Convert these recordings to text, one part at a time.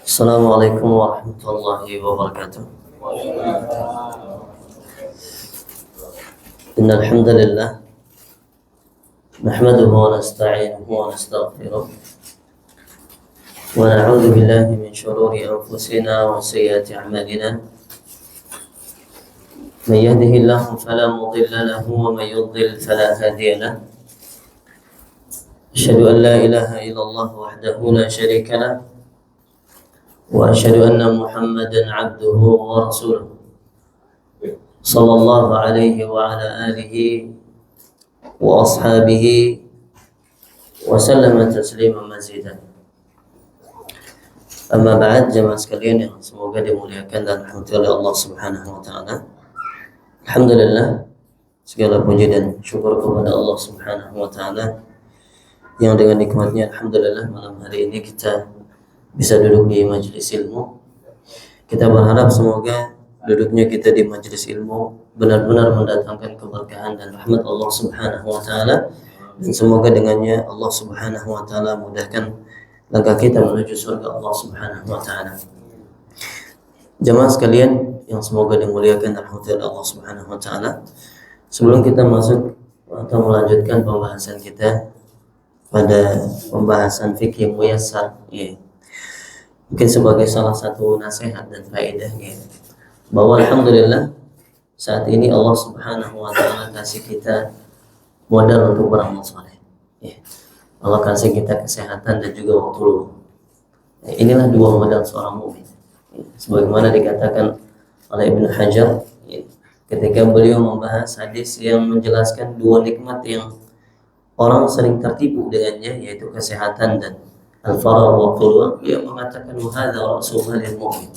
Assalamualaikum warahmatullahi wabarakatuh. Innal hamdalillah nahmaduhu wa nasta'inuhu wa nastaghfiruh wa na'udzu billahi min shururi anfusina wa sayyiati a'malina. Man yahdihillahu fala mudilla lahu wa man yudlil fala hadiya lahu. Asyhadu an la ilaha illallah wahdahu la syarika lahu wa asyhadu anna Muhammadan 'abduhu wa rasuluh. Sallallahu alaihi wa ala alihi wa ashabihi wa sallama tasliman mazidan. Amma ba'd, jemaah sekalian yang semoga dimuliakan dan dirahmati oleh Allah Subhanahu wa taala. Alhamdulillah, segala puji dan syukur kepada Allah Subhanahu wa taala yang dengan nikmatnya alhamdulillah malam hari ini kita bisa duduk di majelis ilmu. Kita berharap semoga duduknya kita di majelis ilmu benar-benar mendatangkan keberkahan dan rahmat Allah Subhanahu wa taala, dan semoga dengannya Allah Subhanahu wa taala mudahkan langkah kita menuju surga Allah Subhanahu wa taala. Jemaah sekalian yang semoga dimuliakan dan dirahmati oleh Allah Subhanahu wa taala, sebelum kita masuk atau melanjutkan pembahasan kita pada pembahasan fikih muyassar, mungkin sebagai salah satu nasihat dan faedah, bahwa alhamdulillah saat ini Allah Subhanahu wa taala kasih kita modal untuk beramal saleh. Allah kasih kita kesehatan dan juga waktu luang. Inilah dua modal seorang mukmin. Sebagaimana dikatakan oleh Ibnu Hajar ketika beliau membahas hadis yang menjelaskan dua nikmat yang orang sering tertipu dengannya, yaitu kesehatan dan al-faragh waktu luang. Dia mengatakan hadza ra'sul malil mu'min.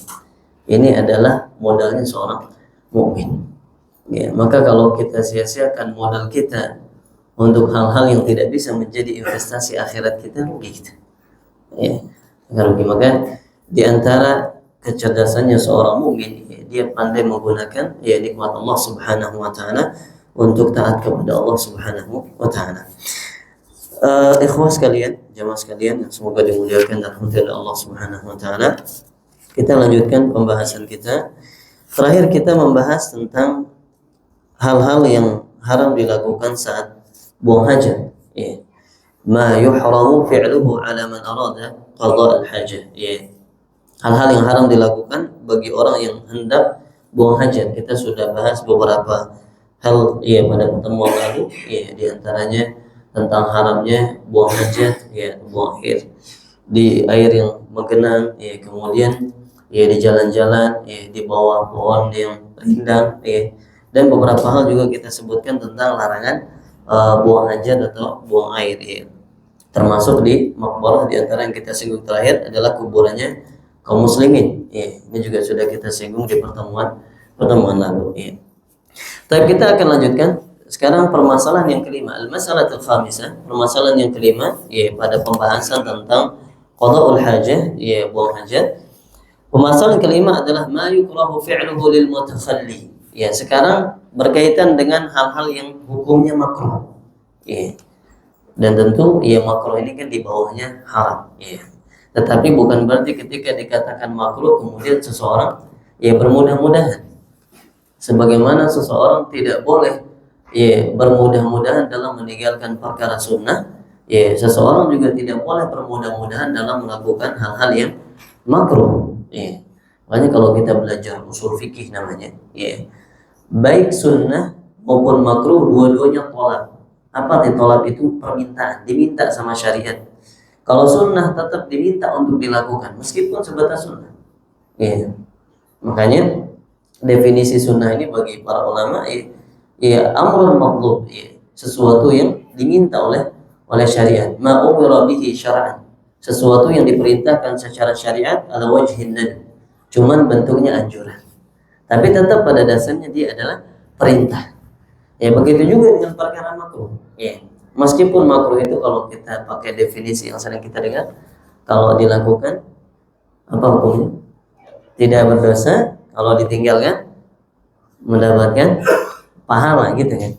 Ini adalah modalnya seorang mukmin. Maka kalau kita sia-siakan modal kita untuk hal-hal yang tidak bisa menjadi investasi akhirat kita, rugi kita. Rugi. Maka di antara kecerdasannya seorang mukmin, dia pandai menggunakan nikmat Allah Subhanahu wa taala untuk taat kepada Allah Subhanahu wa taala. Ikhwah sekalian, jamaah sekalian yang semoga dimuliakan dan dirahmati oleh Allah Subhanahu wa taala. Kita lanjutkan pembahasan kita. Terakhir kita membahas tentang hal-hal yang haram dilakukan saat buang hajat. Ma yuhramu fi'luhu 'ala man arada qada' al-hajah. Hal-hal yang haram dilakukan bagi orang yang hendak buang hajat. Kita sudah bahas beberapa hal pada pertemuan lalu, di antaranya tentang haramnya buang hajat, buang air di air yang menggenang, kemudian di jalan-jalan, di bawah pohon yang rindang, dan beberapa hal juga kita sebutkan tentang larangan buang hajat atau buang air, termasuk di makbarah. Di antara yang kita singgung terakhir adalah kuburannya kaum muslimin. Ini juga sudah kita singgung di pertemuan lalu. Tapi kita akan lanjutkan sekarang permasalahan yang kelima, al-mas'alatul khamisah, permasalahan yang kelima, pada pembahasan tentang qada'ul hajah, buang hajat. Permasalahan kelima adalah ma yukrahu fi'luhu lil mutakhalli. Sekarang berkaitan dengan hal-hal yang hukumnya makruh. Dan tentu makruh ini kan di bawahnya haram. Tetapi bukan berarti ketika dikatakan makruh kemudian seseorang bermudah-mudahan. Sebagaimana seseorang tidak boleh bermudah-mudahan dalam meninggalkan perkara sunnah, seseorang juga tidak boleh bermudah-mudahan dalam melakukan hal-hal yang makruh. Makanya kalau kita belajar usul fikih namanya, baik sunnah maupun makruh dua-duanya tolak. Apa arti tolak itu? Permintaan, diminta sama syariat. Kalau sunnah tetap diminta untuk dilakukan meskipun sebatas sunnah. Makanya definisi sunnah ini bagi para ulama amrun matlub, sesuatu yang diminta oleh syariat. Ma umira bihi syar'an, sesuatu yang diperintahkan secara syariat ala wajhin nadb, cuman bentuknya anjuran. Tapi tetap pada dasarnya dia adalah perintah. Begitu juga dengan perkara makruh. Meskipun makruh itu kalau kita pakai definisi yang sering kita dengar, kalau dilakukan apa hukumnya? Tidak berdosa, kalau ditinggalkan mendapatkan pahala, gitu kan.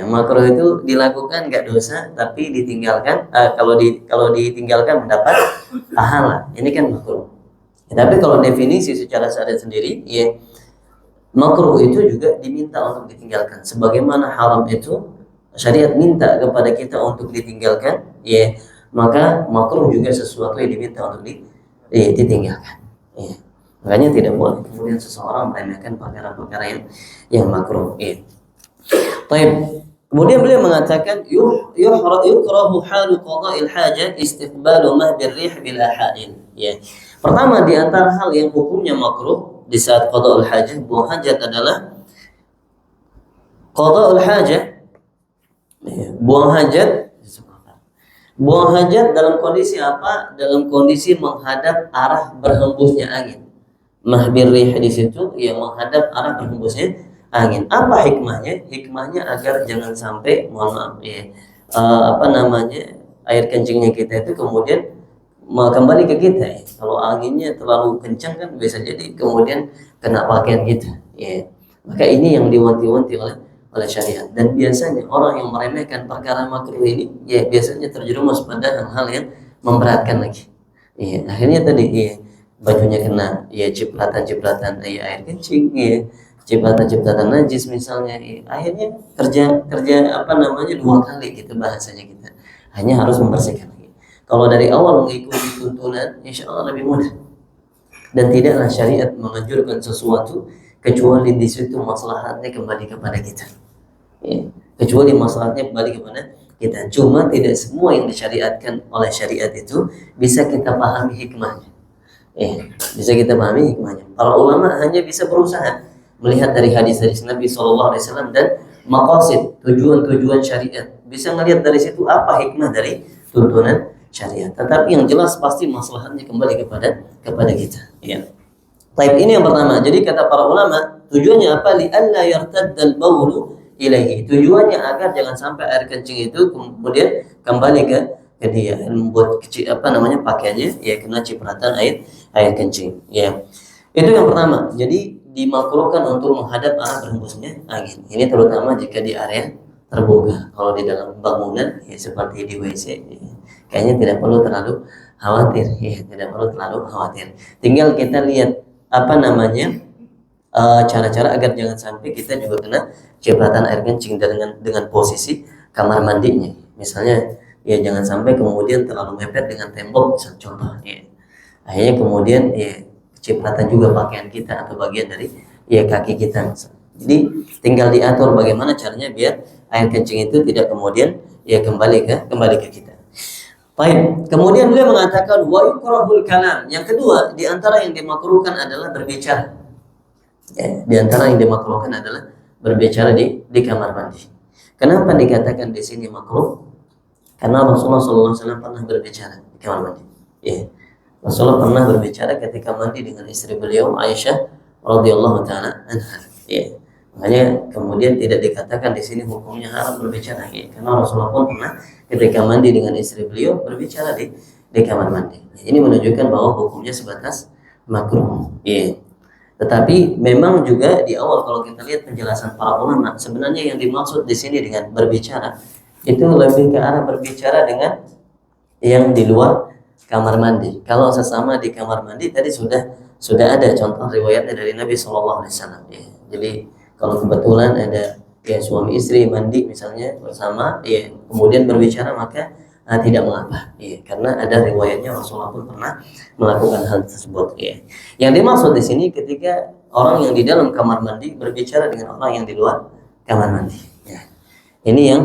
Makruh itu dilakukan nggak dosa, tapi ditinggalkan kalau ditinggalkan mendapat pahala. Ini kan makruh. Tapi kalau definisi secara syariat sendiri, ya makruh itu juga diminta untuk ditinggalkan. Sebagaimana haram itu syariat minta kepada kita untuk ditinggalkan, ya maka makruh juga sesuatu yang diminta untuk ditinggalkan. Ya. Makanya tidak boleh kemudian seseorang meremehkan perkara-perkara yang makruh. Ya. Baik. Kemudian beliau mengatakan yukrahu halu qada'il hajat istiqbalu mahbir rih bila ha'il. Ya. Pertama di antara hal yang hukumnya makruh di saat qada'ul hajat, buang hajat adalah qada'ul hajat, ya, buang hajat. Buang hajat dalam kondisi apa? Dalam kondisi menghadap arah berhembusnya angin. Mahbir rih di situ yang menghadap arah berhembusnya angin. Apa hikmahnya? Hikmahnya agar jangan sampai, mohon maaf ya, air kencingnya kita itu kemudian kembali ke kita. Ya. Kalau anginnya terlalu kencang kan bisa jadi kemudian kena pakaian kita. Ya. Maka ini yang diwanti-wanti oleh syariat. Dan biasanya orang yang meremehkan perkara makruh ini, ya biasanya terjerumus pada hal-hal yang memberatkan lagi. Ya. Akhirnya tadi, ya, bajunya kena, ya cipratan-cipratan air kencing, ya cipratan-cipratan najis misalnya, akhirnya kerja dua kali gitu bahasanya kita. Hanya harus membersihkan lagi. Kalau dari awal mengikuti tuntunan, insya Allah lebih mudah. Dan tidaklah syariat menganjurkan sesuatu kecuali di situ maslahatnya kembali kepada kita. Ya, kecuali maslahatnya kembali kepada kita. Cuma tidak semua yang disyariatkan oleh syariat itu bisa kita pahami hikmahnya. Bisa kita pahami hikmahnya. Para ulama hanya bisa berusaha melihat dari hadis-hadis Nabi SAW dan maqasid, tujuan-tujuan syariat. Bisa melihat dari situ apa hikmah dari tuntunan syariat. Tetapi yang jelas pasti maslahatnya kembali kepada kita. Ya. Baik, ini yang pertama. Jadi kata para ulama, tujuannya apa? Li'alla yartaddal baulu ilaihi. Tujuannya agar jangan sampai air kencing itu kemudian kembali ke dia, membuat kecil pakaiannya ya kena cipratan air kencing. Ya. Itu yang pertama. Jadi dimakruhkan untuk menghadap arah berhembusnya angin. Ini terutama jika di area terbuka. Kalau di dalam bangunan, ya seperti di WC, ya, kayaknya tidak perlu terlalu khawatir. Ya, tidak perlu terlalu khawatir. Tinggal kita lihat cara-cara agar jangan sampai kita juga kena cipratan air kencing dengan posisi kamar mandinya. Misalnya, ya jangan sampai kemudian terlalu mepet dengan tembok, misal contoh. Ya. Akhirnya kemudian ya cipratan juga pakaian kita atau bagian dari ya kaki kita. Jadi tinggal diatur bagaimana caranya biar air kencing itu tidak kemudian ya kembali ke kita. Baik. Kemudian beliau mengatakan wa yukrahul kalam. Yang kedua, di antara yang dimakruhkan adalah berbicara. Ya, di antara yang dimakruhkan adalah berbicara di kamar mandi. Kenapa dikatakan di sini makruh? Karena Rasulullah SAW pernah berbicara di kamar mandi. Ya. Rasulullah pernah berbicara ketika mandi dengan istri beliau Aisyah radhiyallahu taala anha. Ya. Makanya kemudian tidak dikatakan di sini hukumnya haram berbicara, ya. Karena Rasulullah pun pernah ketika mandi dengan istri beliau berbicara di kamar mandi. Ini menunjukkan bahwa hukumnya sebatas makruh. Ya. Tetapi memang juga di awal kalau kita lihat penjelasan para ulama, sebenarnya yang dimaksud di sini dengan berbicara itu lebih ke arah berbicara dengan yang di luar kamar mandi. Kalau sesama di kamar mandi tadi sudah ada contoh riwayatnya dari Nabi SAW. Ya. Jadi kalau kebetulan ada ya suami istri mandi misalnya bersama, ya kemudian berbicara maka tidak mengapa. Ya, karena ada riwayatnya Rasulullah pun pernah melakukan hal tersebut. Ya. Yang dimaksud di sini ketika orang yang di dalam kamar mandi berbicara dengan orang yang di luar kamar mandi. Ya. Ini yang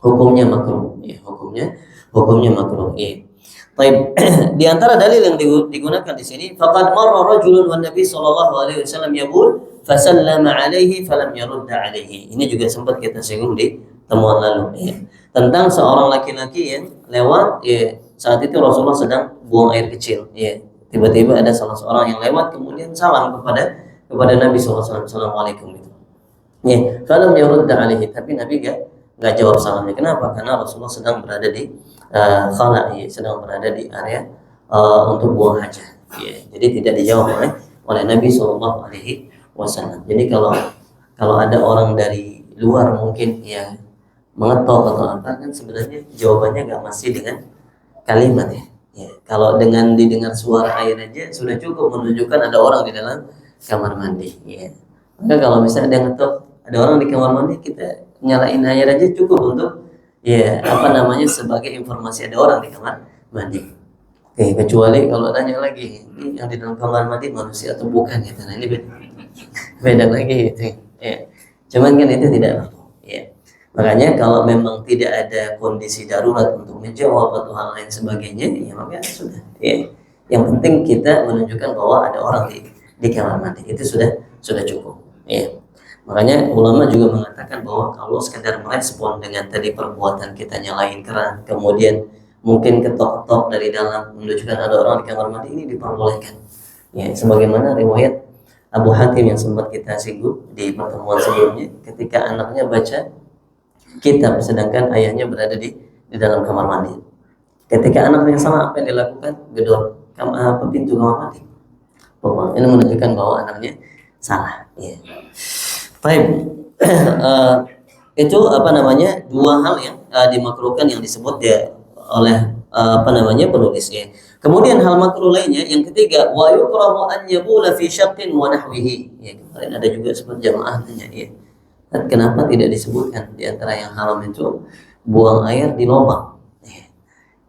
hukumnya makruh. Ya, hukumnya makruh. Ya. Baik, di antara dalil yang digunakan di sini, faqad marra rajulun wan nabi sallallahu alaihi wasallam yaqul fasallama alaihi falam yarudda alaihi. Ini juga sempat kita singgung di temuan lalu, ya. Tentang seorang laki-laki yang lewat, ya, saat itu Rasulullah sedang buang air kecil, ya. Tiba-tiba ada salah seorang yang lewat kemudian salam kepada Nabi sallallahu alaihi wasallam, assalamualaikum gitu. Ya, falam yarudda alaihi, tapi Nabi enggak jawab salamnya. Kenapa? Karena Rasulullah sedang berada di sedang berada di area untuk buang hajat. Ya, jadi tidak dijawab oleh Nabi Shallallahu Alaihi Wasallam. Jadi kalau ada orang dari luar mungkin ya mengetok atau apa, kan sebenarnya jawabannya nggak masih dengan kalimat, ya. Ya, kalau dengan didengar suara air aja sudah cukup menunjukkan ada orang di dalam kamar mandi. Ya. Maka kalau misalnya ada ngetok, ada orang di kamar mandi, kita nyalain air aja cukup untuk ya apa namanya sebagai informasi ada orang di kamar mandi. Oke, kecuali kalau tanya lagi, ini yang di dalam kamar mandi manusia atau bukan gitu. Nah, ini beda lagi gitu. Ya. Cuman kan itu tidak perlu. Ya. Makanya kalau memang tidak ada kondisi darurat untuk menjawab atau hal lain sebagainya, ya maka sudah. Ya. Yang penting kita menunjukkan bahwa ada orang di kamar mandi, itu sudah cukup. Ya. Makanya ulama juga mengatakan bahwa kalau sekedar merespon dengan tadi perbuatan kita nyalain keran, kemudian mungkin ketok-ketok dari dalam menunjukkan ada orang di kamar mandi, ini diperbolehkan. Ya, sebagaimana riwayat Abu Hatim yang sempat kita singgung di pertemuan sebelumnya, ketika anaknya baca kitab sedangkan ayahnya berada di dalam kamar mandi. Ketika anaknya sama, apa yang dilakukan? Gedor pintu kamar mandi. Ini menunjukkan bahwa anaknya salah. Ya. Baik, itu apa namanya dua hal yang dimakruhkan yang disebut ya oleh apa namanya penulis ya. Kemudian hal makruh lainnya yang ketiga, wa yukrahu an yabula fi syaqqin wa nahwihi. Ya, kemarin ada juga sebut jamaah tanya ya. Dan kenapa tidak disebutkan di antara yang haram itu buang air di lubang? Ya.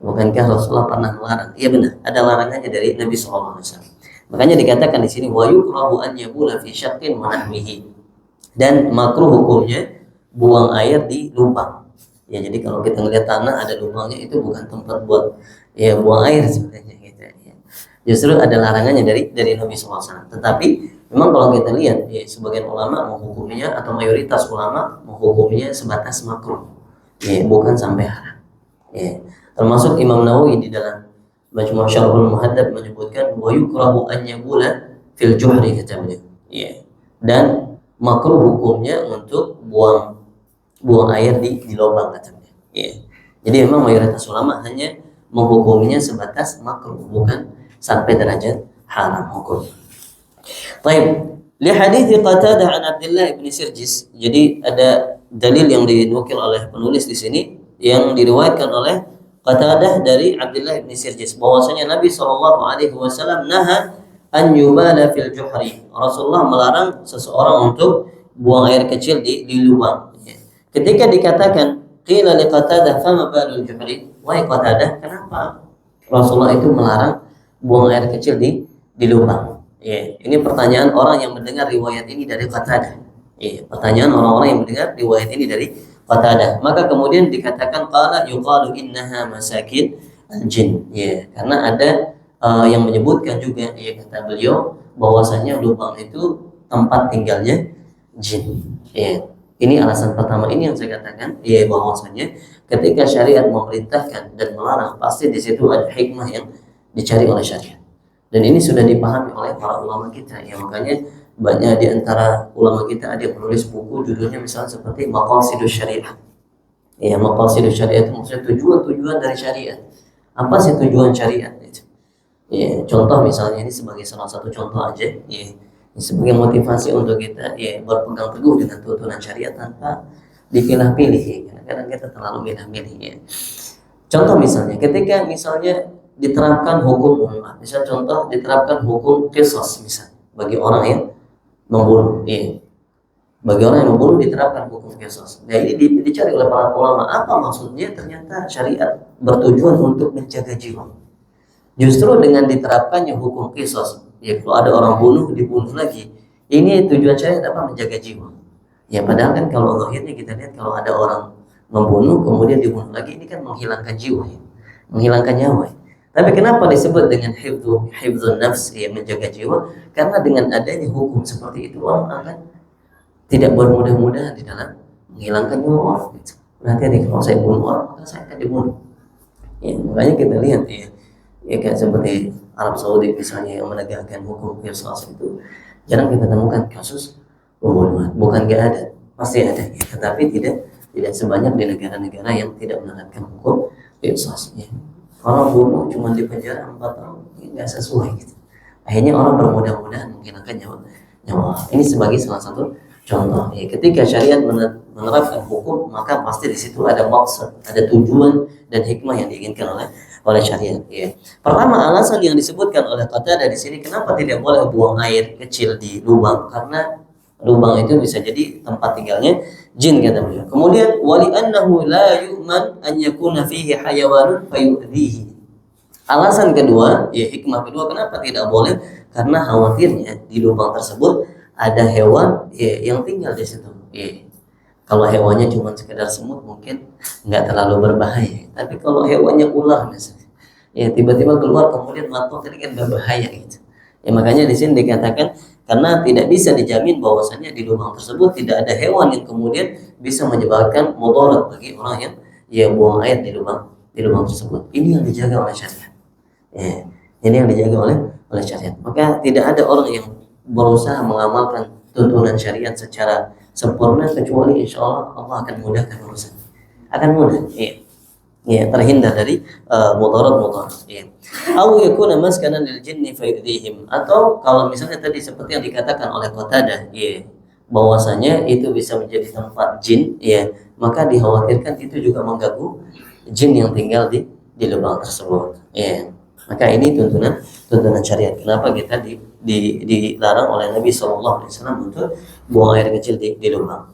Bukankah Rasulullah pernah melarang? Iya benar, ada larangannya dari Nabi SAW. Makanya dikatakan di sini wa yukrahu an yabula fi syaqqin wa nahwihi. Dan makruh hukumnya buang air di lubang. Ya, jadi kalau kita ngelihat tanah ada lubangnya, itu bukan tempat buat ya buang air sebenarnya gitu ya. Justru ada larangannya dari Nabi SAW. Tetapi memang kalau kita lihat ya, sebagian ulama menghukumnya atau mayoritas ulama menghukumnya sebatas makruh. Ya, bukan sampai haram. Ya. Termasuk Imam Nawawi di dalam Majmu' Syarhul Muhadzab menyebutkan wa yukrahu an yabula fil juhri katanya. Ya. Dan makruh hukumnya untuk buang air di lubang katanya. Ya. Jadi memang mayoritas ulama hanya menghukumnya sebatas makruh, bukan sampai derajat haram hukum. Baik, li hadits Qatadah an Abdullah bin Sirjis. Jadi ada dalil yang dinukil oleh penulis di sini yang diriwayatkan oleh Qatadah dari Abdullah bin Sirjis bahwasanya Nabi SAW naha an yubala fil juhri. Rasulullah melarang seseorang untuk buang air kecil di lubang. Ketika dikatakan qila li Qatadah fama balul juhri, wahai Qatadah, kenapa Rasulullah itu melarang buang air kecil di lubang? Ya, ini pertanyaan orang yang mendengar riwayat ini dari Qatadah. Ya, pertanyaan orang-orang yang mendengar riwayat ini dari Qatadah. Maka kemudian dikatakan qala yuqalu innaha masakin al-jin. Ya, karena ada yang menyebutkan juga ya kata beliau bahwasanya lubang itu tempat tinggalnya jin. Ya. Ini alasan pertama ini yang saya katakan, ya bahwasanya ketika syariat memerintahkan dan melarang, pasti di situ ada hikmah yang dicari oleh syariat. Dan ini sudah dipahami oleh para ulama kita. Ya makanya banyak di antara ulama kita ada yang menulis buku judulnya misalnya seperti Maqasidus Syariah. Ya, Maqasidus Syariah itu maksudnya tujuan-tujuan dari syariat. Apa sih tujuan syariat itu? Ya, contoh misalnya ini sebagai salah satu contoh aja, ya. Sebagai motivasi untuk kita ya berpegang teguh dengan tuntunan syariat tanpa dipilah-pilih ya. Kadang-kadang kita terlalu pilih-pilih ya. Contoh misalnya ketika misalnya diterapkan hukum misal contoh diterapkan hukum qisas misal bagi orang yang membunuh ya. Bagi orang yang membunuh diterapkan hukum qisas. Nah ini dicari oleh para ulama, apa maksudnya? Ternyata syariat bertujuan untuk menjaga jiwa. Justru dengan diterapkannya hukum qisas, ya kalau ada orang dibunuh lagi, ini tujuan syariat apa? Menjaga jiwa. Ya padahal kan kalau akhirnya kita lihat kalau ada orang membunuh kemudian dibunuh lagi, ini kan menghilangkan jiwa ya, menghilangkan nyawa ya. Tapi kenapa disebut dengan hifdzun nafs, ya menjaga jiwa? Karena dengan adanya hukum seperti itu orang akan tidak bermudah-mudahan di dalam menghilangkan nyawa orang gitu. Berarti kalau saya bunuh orang, maka saya akan dibunuh. Ya makanya kita lihat ya kayak seperti Arab Saudi misalnya yang menegakkan hukum qisas itu jarang kita temukan kasus pembunuhan. Bukan nggak ada, pasti ada ya. Tetapi tidak sebanyak di negara-negara yang tidak menerapkan hukum qisas ya. Kalau bunuh cuma di penjara 4 tahun, ini nggak sesuai gitu. Akhirnya orang bermudah-mudahan menghilangkan nyawa. Ini sebagai salah satu contoh ya. Ketika syariat menerapkan hukum, maka pasti di situ ada maksud, ada tujuan dan hikmah yang diinginkan oleh oleh syariat. Ya. Pertama, alasan yang disebutkan oleh Qatadah di sini kenapa tidak boleh buang air kecil di lubang, karena lubang itu bisa jadi tempat tinggalnya jin, kata beliau. Kemudian wali annahu la yu'man an yakuna fihi hayawanun fayu'dhihi. Alasan kedua, ya hikmah kedua kenapa tidak boleh, karena khawatirnya di lubang tersebut ada hewan ya, yang tinggal di situ. Ya. Kalau hewannya cuma sekedar semut mungkin nggak terlalu berbahaya. Tapi kalau hewannya ular misalnya, ya tiba-tiba keluar kemudian matok, ini kan berbahaya gitu. Ya makanya di sini dikatakan karena tidak bisa dijamin bahwasanya di lubang tersebut tidak ada hewan yang kemudian bisa menyebabkan mudarat bagi orang yang ya buang air di lubang tersebut. Ini yang dijaga oleh syariat. Ya, ini yang dijaga oleh syariat. Maka tidak ada orang yang berusaha mengamalkan tuntunan syariat secara sempurna kecuali insya Allah Allah akan mudahkan urusan, akan mudah. Ya. Ya, terhindar dari mudarat. Ya. Au yakuna maskanan lil jinni fayudhihim, atau kalau misalnya tadi seperti yang dikatakan oleh Qatadah, ya, bahwasanya itu bisa menjadi tempat jin, ya, maka dikhawatirkan itu juga mengganggu jin yang tinggal di lubang tersebut. Ya. Maka ini tuntunan syariat. Kenapa kita dilarang oleh Nabi SAW untuk buang air kecil di lubang.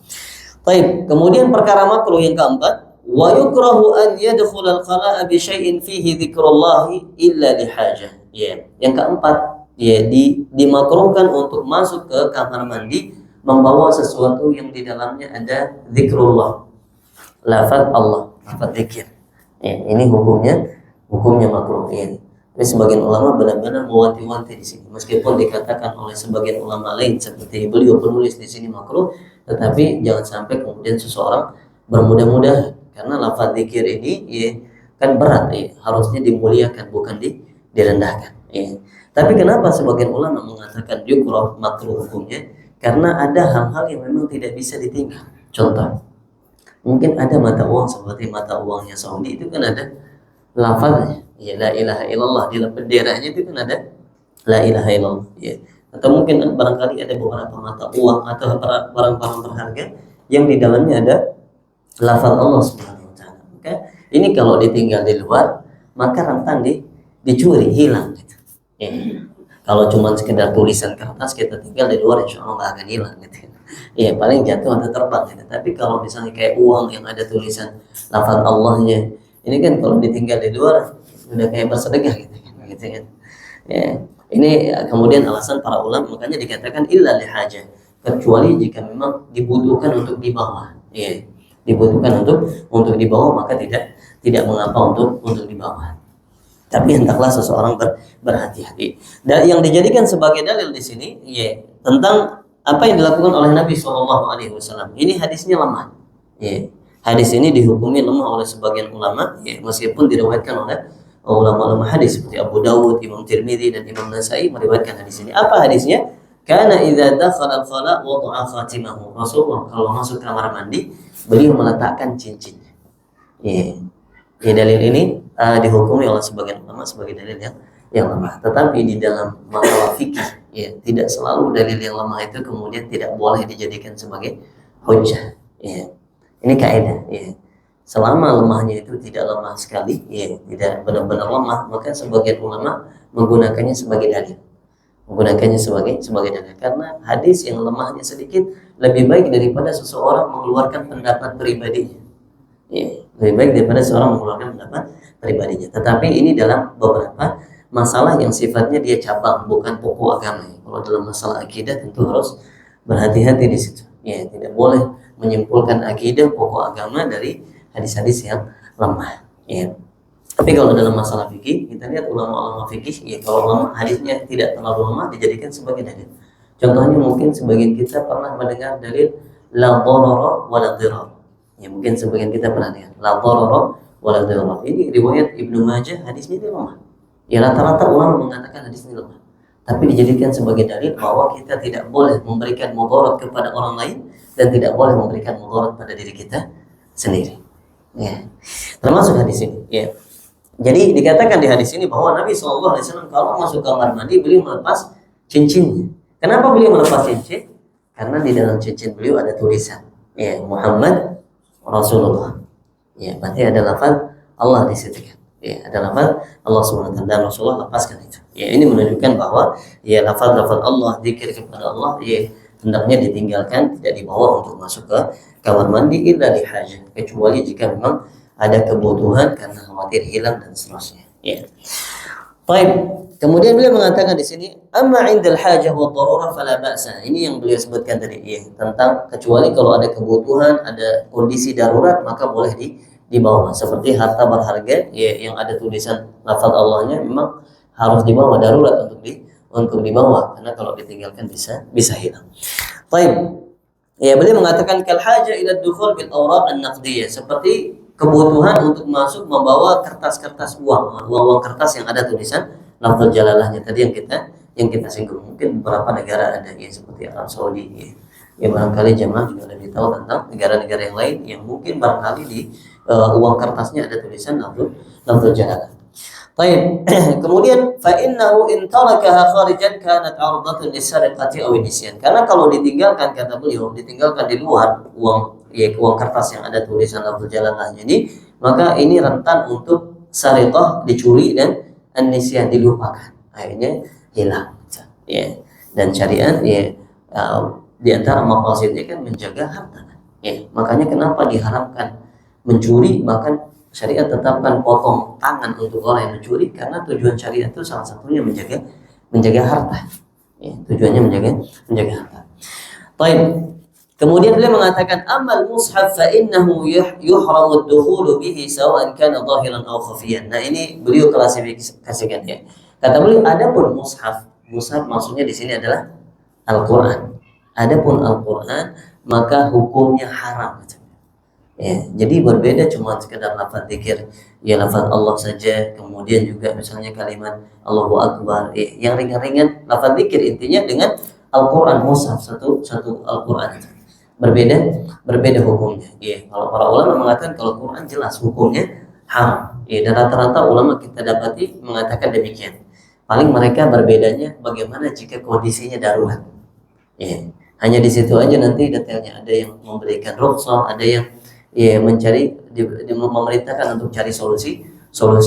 Baik, kemudian perkara makruh yang keempat, wa yukrahu an yadkhul al-qala'a bi syai'in fihi dzikrullah illa lihajah. Ya, yang keempat, ya dimakruhkan untuk masuk ke kamar mandi membawa sesuatu yang di dalamnya ada zikrullah. Lafaz Allah, lafaz zikir. Ya, ini hukumnya makruh ini. Tapi sebagian ulama benar-benar mewanti-wanti di sini. Meskipun dikatakan oleh sebagian ulama lain seperti beliau penulis di sini makruh, tetapi jangan sampai kemudian seseorang bermudah-mudahan, karena lafaz zikir ini ya kan berat, ya, harusnya dimuliakan bukan direndahkan. Ya. Tapi kenapa sebagian ulama mengatakan yukrah makruh hukumnya? Karena ada hal-hal yang memang tidak bisa ditinggal. Contoh, mungkin ada mata uang seperti mata uangnya Saudi, itu kan ada lafaznya, ya la ilaha illallah, di dalam benderanya itu kan ada la ilaha illallah. Ya. Atau mungkin barangkali ada beberapa mata uang atau barang-barang berharga yang di dalamnya ada lafaz Allah Subhanahu wa taala. Maka ini kalau ditinggal di luar, maka rentan dicuri, hilang gitu. Ya. Kalau cuma sekedar tulisan kertas kita tinggal di luar, insya Allah nggak akan hilang gitu. Ya paling jatuh atau terbang gitu. Tapi kalau misalnya kayak uang yang ada tulisan lafaz Allahnya, ini kan kalau ditinggal di luar sudah kayak bersedekah gitu kan. Ya. Ini kemudian alasan para ulama, makanya dikatakan illa lihajah, kecuali jika memang dibutuhkan untuk dibawa. Ya. Dibutuhkan untuk dibawa, maka tidak mengapa untuk dibawa. Tapi hendaklah seseorang berhati-hati. Dan yang dijadikan sebagai dalil di sini, ya, tentang apa yang dilakukan oleh Nabi SAW. Ini hadisnya lemah. Ya. Hadis ini dihukumi lemah oleh sebagian ulama, ya, meskipun diriwayatkan oleh ulama-ulama hadis seperti Abu Dawud, Imam Tirmidzi dan Imam Nasai meriwayatkan hadis ini. Apa hadisnya? Kana idza dakhala al-khala wada'a khatimahu. Rasulullah kalau masuk kamar mandi, beliau meletakkan cincinnya. Ya. Ya, dalil ini dihukumi oleh sebagian ulama sebagai dalil yang lemah. Tetapi di dalam masalah fikih, ya, tidak selalu dalil yang lemah itu kemudian tidak boleh dijadikan sebagai hujjah. Ya. Ini kaidah, ya. Selama lemahnya itu tidak lemah sekali, ya, tidak benar-benar lemah, maka sebagian ulama menggunakannya sebagai dalil. Menggunakannya sebagai dalil, karena hadis yang lemahnya sedikit lebih baik daripada seseorang mengeluarkan pendapat pribadinya. Ya, lebih baik daripada seseorang mengeluarkan pendapat pribadinya. Tetapi ini dalam beberapa masalah yang sifatnya dia cabang, bukan pokok agama. Kalau dalam masalah akidah tentu harus berhati-hati di situ. Ya, tidak boleh menyimpulkan akidah pokok agama dari hadis-hadis yang lemah. Ya. Tapi kalau dalam masalah fikih, kita lihat ulama-ulama fikih, ya, kalau ulama hadisnya tidak terlalu lemah dijadikan sebagai dalil. Contohnya mungkin sebagian kita pernah mendengar dalil la dharara wa la dhirar. Ya, mungkin sebagian kita pernah dengar la dharara wa la dhirar. Ini riwayat Ibnu Majah, hadisnya ini lemah. Ya, rata-rata ulama mengatakan hadis ini lemah. Tapi dijadikan sebagai dalil bahwa kita tidak boleh memberikan mudarat kepada orang lain dan tidak boleh memberikan mudarat pada diri kita sendiri. Ya. Termasuk hadis ini. Ya. Jadi dikatakan di hadis ini bahwa Nabi SAW kalau masuk kamar mandi beliau melepas cincinnya. Kenapa beliau melepas cincin? Karena di dalam cincin beliau ada tulisan, ya, Muhammad Rasulullah. Ya, berarti ada lafaz Allah di situ kan. Ya, ada lafaz Allah Subhanahu wa taala dan Rasulullah lepaskan itu. Ya, ini menunjukkan bahwa ya lafaz-lafaz Allah, zikir kepada Allah ya hendaknya ditinggalkan, tidak dibawa untuk masuk ke kamar mandi illa li hajah, kecuali jika memang ada kebutuhan karena khawatir hilang dan seterusnya. Ya. Baik. Kemudian beliau mengatakan di sini, amma indal hajah wa darurah fala ba'sa. Ini yang beliau sebutkan tadi ya, tentang kecuali kalau ada kebutuhan, ada kondisi darurat maka boleh dibawa. Seperti harta berharga ya, yang ada tulisan lafaz Allahnya memang harus dibawa, darurat untuk dibawa karena kalau ditinggalkan bisa hilang. Baik. Ya, beliau mengatakan kal hajah ila dukhul bil awraq an-naqdiyah, seperti kebutuhan untuk masuk membawa kertas-kertas uang kertas yang ada tulisan lafaz jalalahnya tadi yang kita singgung. Mungkin beberapa negara ada ya, seperti Arab Saudi ya. Ya barangkali jemaah juga lebih tahu tentang negara-negara yang lain yang mungkin barangkali di uang kertasnya ada tulisan lafaz jalalah. Baik. Kemudian fa innahu in tarakaha kharijan kanat 'ardatun lis-sariqati aw nisyan. Karena kalau ditinggalkan, kata beliau, ditinggalkan di luar uang kertas yang ada tulisan lafaz jalalahnya ini, maka ini rentan untuk sariqah, dicuri, dan an-nisyan, dilupakan, akhirnya hilang ya. Dan syariat ya di antara maqasidnya kan menjaga harta ya. Makanya kenapa diharamkan mencuri, bahkan syariat tetapkan potong tangan untuk orang yang mencuri, karena tujuan syariat itu salah satunya menjaga harta ya, tujuannya menjaga harta. Baik. Kemudian beliau mengatakan amal mushaf fa innahu yuhramu ad-dukhulu bihi sawa'an kana zahiran aw khafiyan. Nah, ini beliau klasifikasikan ya. Kata beliau adapun mushaf maksudnya di sini adalah Al-Qur'an. Adapun Al-Qur'an maka hukumnya haram. Ya, jadi berbeda cuma sekedar lafaz zikir, ya lafaz Allah saja, kemudian juga misalnya kalimat Allahu Akbar, ya, yang ringan-ringan lafaz zikir, intinya dengan Al-Qur'an mushaf satu Al-Qur'an. Berbeda hukumnya. Ya, kalau para ulama mengatakan kalau Quran jelas hukumnya haram. Ya, dan rata-rata ulama kita dapati mengatakan demikian. Paling mereka berbedanya bagaimana jika kondisinya darurat. Ya, hanya di situ aja nanti detailnya, ada yang memberikan rukhsah, ada yang ya memerintahkan untuk cari solusi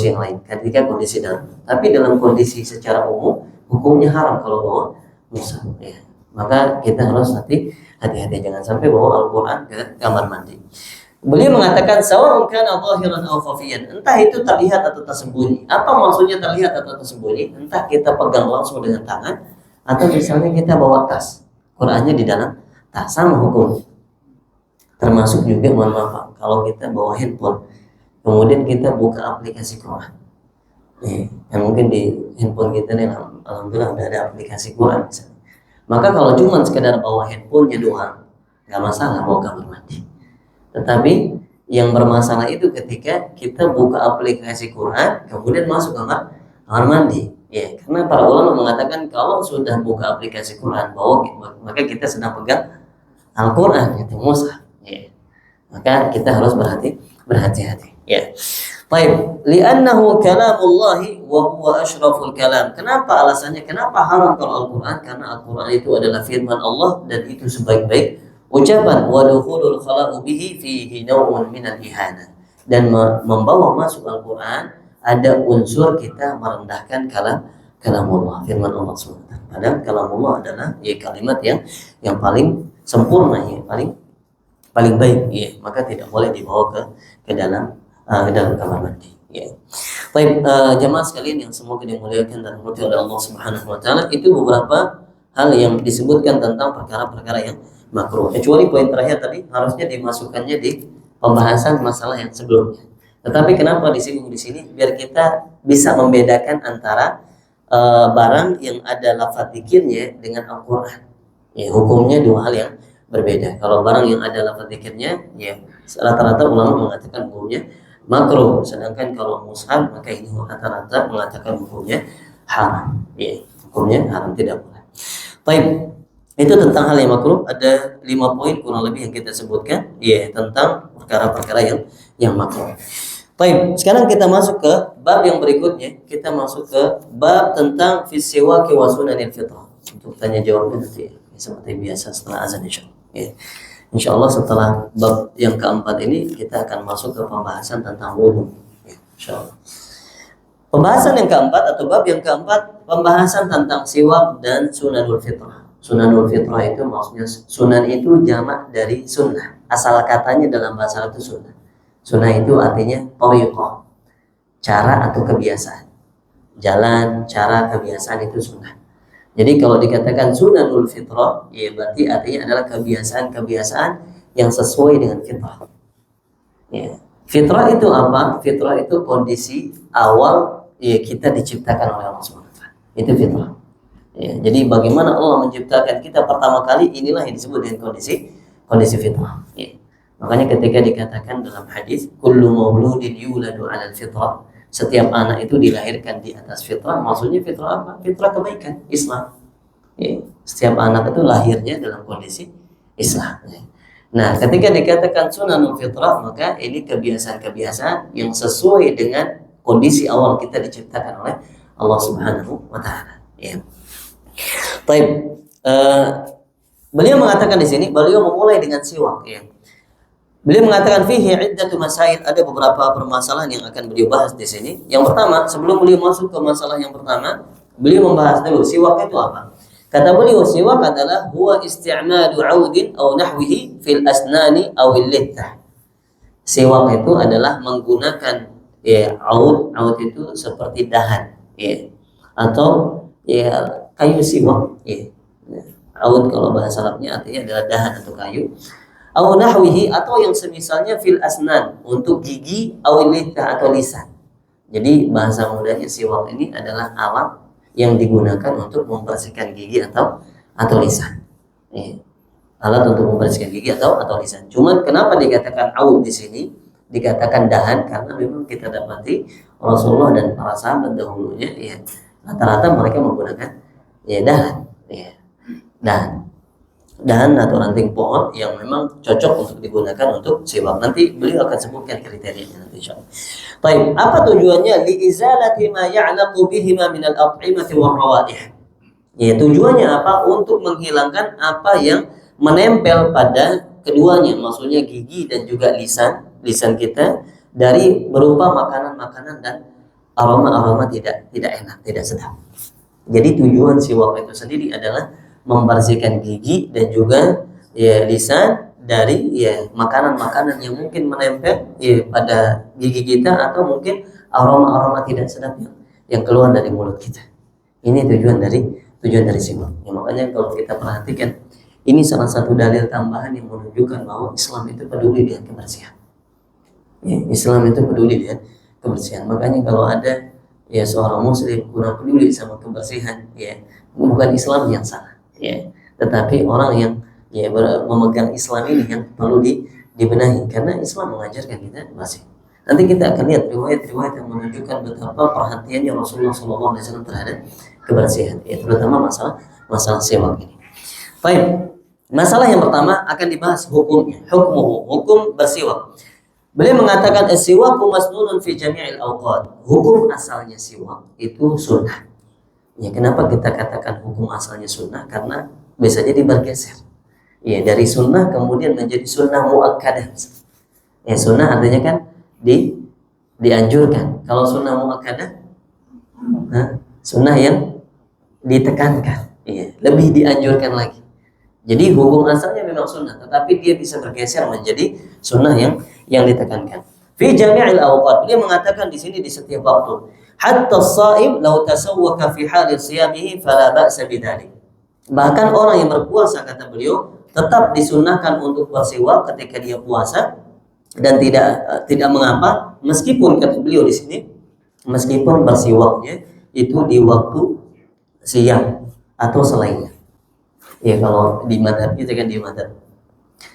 yang lain ketika kondisi darurat. Tapi dalam kondisi secara umum hukumnya haram kalau bawa mushaf. Ya. Maka kita harus hati-hati jangan sampai bawa Al-Qur'an ke kamar mandi. Beliau mengatakan sawa'un kana zahiran aw khafiyan, entah itu terlihat atau tersembunyi. Apa maksudnya terlihat atau tersembunyi? Entah kita pegang langsung dengan tangan atau misalnya kita bawa tas, Qur'annya di dalam tas, sama hukumnya. Termasuk juga mohon maaf kalau kita bawa handphone kemudian kita buka aplikasi Quran. Yang mungkin di handphone kita nih alhamdulillah udah ada aplikasi Quran misalnya. Maka kalau cuma sekedar bawa handphonenya doang, nggak masalah bawa kamar mandi. Tetapi yang bermasalah itu ketika kita buka aplikasi Quran, kemudian masuk kamar mandi. Ya, karena para ulama mengatakan kalau sudah buka aplikasi Quran, maka kita sedang pegang Al-Quran, itu mushaf. Ya. Maka kita harus berhati-hati. Ya. Baik, li'annahu kalamullahi wa huwa asyraful kalam. Kenapa alasannya? Kenapa haram kalau Al-Qur'an? Karena Al-Qur'an itu adalah firman Allah dan itu sebaik-baik ucapan. Wa dukhulul khalaqu bihi fihi naw'un minal ihana. Dan membawa masuk Al-Qur'an ada unsur kita merendahkan kalam Allah, firman Allah SWT. Padahal kalam Allah adalah ya kalimat yang paling sempurna, ya paling baik, ya. Maka tidak boleh dibawa ke dalam kamar mandi. Ya. Baik, jemaah sekalian yang semoga dimuliakan dan dirahmati oleh Allah Subhanahu wa taala, itu beberapa hal yang disebutkan tentang perkara-perkara yang makruh. Kecuali poin terakhir tadi harusnya dimasukkannya di pembahasan masalah yang sebelumnya. Tetapi kenapa disinggung di sini? Biar kita bisa membedakan antara barang yang ada lafaz zikirnya dengan Al-Qur'an. Ya, hukumnya dua hal yang berbeda. Kalau barang yang ada lafaz zikirnya, ya rata-rata ulama mengatakan hukumnya makruh, sedangkan kalau mushaf maka ini rata-rata mengatakan hukumnya haram. Ya, hukumnya haram, tidak boleh. Baik, itu tentang hal yang makruh. Ada 5 poin kurang lebih yang kita sebutkan, ya, tentang perkara-perkara yang makruh. Baik, sekarang kita masuk ke bab yang berikutnya. Kita masuk ke bab tentang fisiwaki wa sunanil fitrah. Untuk tanya jawabnya nanti seperti biasa setelah azan insyaallah. Ya. InsyaAllah setelah bab yang keempat ini kita akan masuk ke pembahasan tentang wudhu. Ya, InsyaAllah. Pembahasan yang keempat atau bab yang keempat, pembahasan tentang siwak dan sunanul fitrah. Sunanul fitrah itu maksudnya, sunan itu jamak dari sunnah. Asal katanya dalam bahasa Arab itu sunnah. Sunnah itu artinya thariqah, cara atau kebiasaan. Jalan, cara, kebiasaan itu sunnah. Jadi kalau dikatakan sunanul fitrah, ya berarti artinya adalah kebiasaan-kebiasaan yang sesuai dengan fitrah. Ya. Fitrah itu apa? Fitrah itu kondisi awal ya kita diciptakan oleh Allah SWT. Itu fitrah. Ya, jadi bagaimana Allah menciptakan kita pertama kali, inilah yang disebut dengan kondisi fitrah. Ya. Makanya ketika dikatakan dalam hadis, kullu mauludin yuladu 'alal fitrah, setiap anak itu dilahirkan di atas fitrah. Maksudnya fitrah apa? Fitrah kebaikan, Islam. Ya. Setiap anak itu lahirnya dalam kondisi Islam. Ya. Nah, ketika dikatakan sunanul fitrah, maka ini kebiasaan-kebiasaan yang sesuai dengan kondisi awal kita diciptakan oleh Allah Subhanahu wa taala. Ya. Baik. Beliau mengatakan di sini, beliau memulai dengan siwak, ya. Beliau mengatakan fihi iddatu masail, ada beberapa permasalahan yang akan beliau bahas di sini. Yang pertama, sebelum beliau masuk ke masalah yang pertama, beliau membahas dulu siwak itu apa. Kata beliau, siwak adalah huwa isti'malu 'audin aw nahwihi fil asnani aw al-littah. Siwak itu adalah menggunakan ya aud itu seperti dahan, ya, atau ya kayu siwak, ya. Aud kalau bahasa Arabnya artinya adalah dahan atau kayu. Aw nahwihi, atau yang semisalnya fil asnan, untuk gigi, aw lidah atau lisan. Jadi bahasa mudanya siwak ini adalah alat yang digunakan untuk membersihkan gigi atau lisan. Ya. Alat untuk membersihkan gigi atau lisan. Cuman kenapa dikatakan aw di sini? Dikatakan dahan karena memang kita dapati Rasulullah dan para sahabat dahulunya, ya, rata-rata mereka menggunakan ya dahan, ya. Dahan atau ranting pohon yang memang cocok untuk digunakan untuk siwak. Nanti beliau akan sebutkan kriterianya nanti insyaallah. Baik, apa tujuannya? Li izalati ma ya'laqu bihima min al-at'imati war rawaih. Ya, tujuannya apa? Untuk menghilangkan apa yang menempel pada keduanya, maksudnya gigi dan juga lisan kita, dari berupa makanan-makanan dan aroma-aroma tidak enak, tidak sedap. Jadi tujuan siwak itu sendiri adalah membersihkan gigi dan juga ya lisan dari ya makanan-makanan yang mungkin menempel ya pada gigi kita, atau mungkin aroma-aroma tidak sedap yang keluar dari mulut kita. Ini tujuan dari siwak. Ya, makanya kalau kita perhatikan, ini salah satu dalil tambahan yang menunjukkan bahwa Islam itu peduli dengan kebersihan. Ya, Islam itu peduli dengan kebersihan. Makanya kalau ada ya seorang muslim kurang peduli sama kebersihan, ya bukan Islam yang salah, ya, tetapi orang yang ya memegang Islam ini yang perlu dibenahi, karena Islam mengajarkan kita bersih. Nanti kita akan lihat riwayat-riwayat yang menunjukkan betapa perhatiannya Rasulullah SAW terhadap kebersihan, ya, terutama masalah siwak ini. Baik, masalah yang pertama akan dibahas hukumnya, hukum bersiwak. Beliau mengatakan as-siwaku masnunun fi jami'il awqat. Hukum asalnya siwak itu sunnah. Ya, kenapa kita katakan hukum asalnya sunnah? Karena biasanya bergeser. Ya, dari sunnah kemudian menjadi sunnah muakkadah. Ya, sunnah artinya kan dianjurkan. Kalau sunnah muakkadah, sunnah yang ditekankan. Ya, lebih dianjurkan lagi. Jadi hukum asalnya memang sunnah, tetapi dia bisa bergeser menjadi sunnah yang ditekankan. Fi jami'il awqat, dia mengatakan di sini di setiap waktu. Hatta as-sha'im law tasawwaka fi hali siyamihi fala ba'sa bidzalik. Bahkan orang yang berpuasa, kata beliau, tetap disunnahkan untuk bersiwak ketika dia puasa, dan tidak mengapa, meskipun, kata beliau di sini, meskipun bersiwaknya itu di waktu siang atau selainnya. Ya, kalau di madhab kita kan, di madhab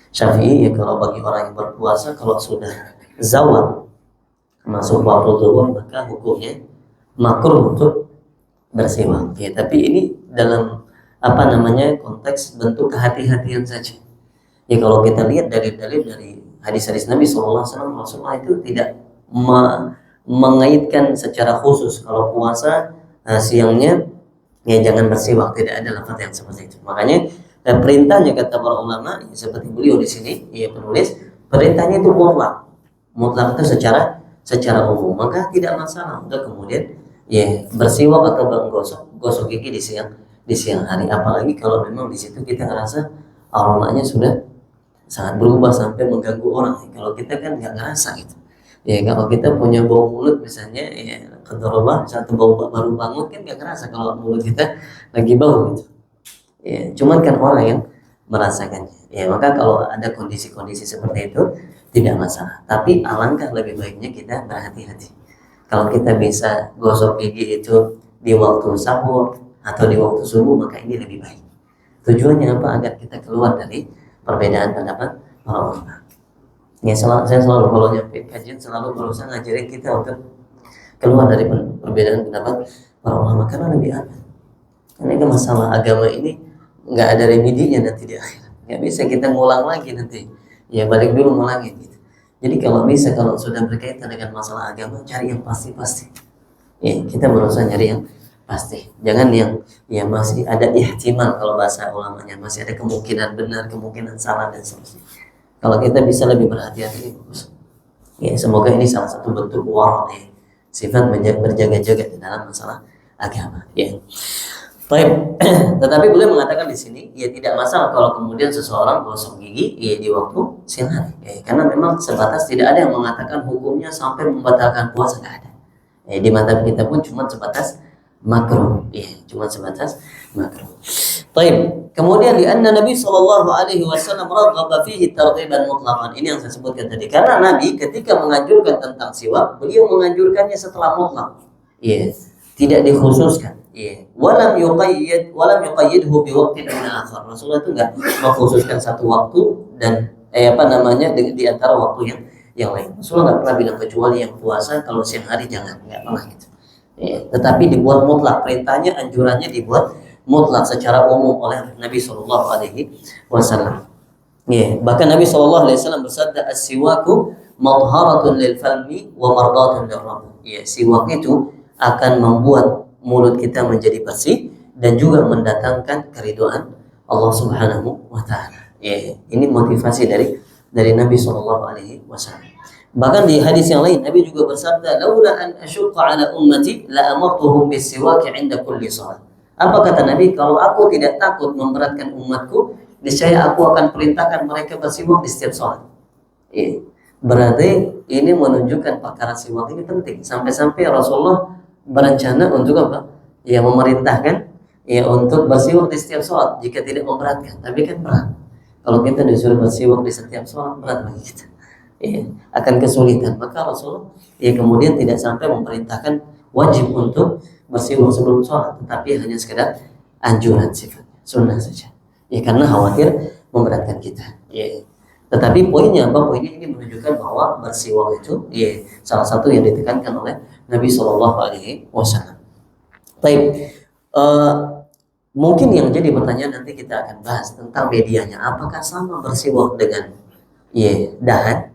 Syafi'i, ya, kalau bagi orang yang berpuasa, kalau sudah zawal masuk waktu zuhur, maka hukumnya makruh untuk bersiwak. Ya, tapi ini dalam konteks bentuk kehati-hatian saja. Ya, kalau kita lihat dari dalil dari hadis-hadis Nabi SAW, Rasulullah itu tidak mengaitkan secara khusus kalau puasa siangnya ya jangan bersiwak, tidak ada lafaz yang seperti itu. Makanya perintahnya, kata para ulama, ya, seperti beliau di sini, ya penulis, perintahnya itu mutlak itu secara umum, maka tidak masalah untuk kemudian ya bersiwak atau gosok gigi di siang hari, apalagi kalau memang di situ kita ngerasa aromanya sudah sangat berubah sampai mengganggu orang. Kalau kita kan nggak ngerasa gitu. Ya kalau kita punya bau mulut misalnya, ya kedoroba satu bau baru bangun kan nggak ngerasa kalau mulut kita lagi bau gitu. Ya, cuman kan orang yang merasakannya. Ya maka kalau ada kondisi-kondisi seperti itu tidak masalah. Tapi alangkah lebih baiknya kita berhati-hati. Kalau kita bisa gosok gigi itu di waktu sahur atau di waktu subuh, maka ini lebih baik. Tujuannya apa? Agar kita keluar dari perbedaan pendapat para ulama. Ya, saya selalu kalau nyampe kajian selalu berusaha ngajarin kita untuk keluar dari perbedaan pendapat para ulama, karena lebih aman. Karena itu masalah agama ini nggak ada remedinya nanti di akhir. Nggak bisa kita ngulang lagi nanti. Ya balik dulu ngulangin gitu. Jadi kalau bisa, kalau sudah berkaitan dengan masalah agama, cari yang pasti-pasti. Ya, kita berusaha nyari yang pasti. Jangan yang masih ada ihtimal, kalau bahasa ulamanya, masih ada kemungkinan benar, kemungkinan salah dan seterusnya. Kalau kita bisa lebih berhati-hati, bagus. Ya, semoga ini salah satu bentuk warok, ya, sifat berjaga-jaga di dalam masalah agama. Ya. Baik. Tetapi beliau mengatakan di sini, ya tidak masalah kalau kemudian seseorang gosok gigi ya di waktu siang hari. Ya, karena memang sebatas, tidak ada yang mengatakan hukumnya sampai membatalkan puasa, nggak ada. Ya, di mata kita pun cuma sebatas makruh. Ya, cuma sebatas makruh. Baik. Kemudian lianna Nabi sallallahu alaihi wasallam raghaba fihi targhiban mutlaqan. Ini yang saya sebutkan tadi. Karena Nabi ketika menganjurkan tentang siwak, beliau menganjurkannya setelah mutlak. Ya, tidak dikhususkan. Ya, walam yuqayyidhu bi waqtin akhar. Rasulullah itu enggak mengkhususkan satu waktu dan di antara waktu yang lain. Rasulullah enggak pernah bilang kecuali yang puasa kalau siang hari jangan, enggak pernah gitu. Ya, tetapi dibuat mutlak, perintahnya, anjurannya dibuat mutlak secara umum oleh Nabi Shallallahu Alaihi Wasallam. Ya, bahkan Nabi Shallallahu Alaihi Wasallam bersabda, as-siwaku madharatun lil falmi wa mardatun lirrabb. Ya, siwak itu akan membuat mulut kita menjadi bersih dan juga mendatangkan keridhaan Allah Subhanahu wa taala. Ya, ini motivasi dari Nabi Shallallahu Alaihi Wasallam. Bahkan di hadis yang lain Nabi juga bersabda, laula an asyqa ala ummati la amartuhum bis-siwak 'inda kulli shalah. Apa kata Nabi? Kalau aku tidak takut memberatkan umatku, niscaya aku akan perintahkan mereka bersiwak di setiap sholat. Ya. Berarti ini menunjukkan perkara siwak ini penting. Sampai-sampai Rasulullah berencana untuk apa? Ya, memerintahkan ya untuk bersiwak di setiap sholat jika tidak memberatkan. Tapi kan berat. Kalau kita disuruh bersiwak di setiap sholat, berat bagi kita. Ya, akan kesulitan. Maka Rasulullah ya kemudian tidak sampai memerintahkan wajib untuk bersiwak sebelum sholat, tetapi hanya sekedar anjuran sifatnya, sunnah saja. Ya karena khawatir memberatkan kita. Ya. Tetapi poinnya apa? Poinnya ini menunjukkan bahwa bersiwak itu ya salah satu yang ditekankan oleh Nabi Shallallahu Alaihi Wasallam. Baik, mungkin yang jadi pertanyaan nanti kita akan bahas tentang medianya. Apakah sama bersiwak dengan dahan,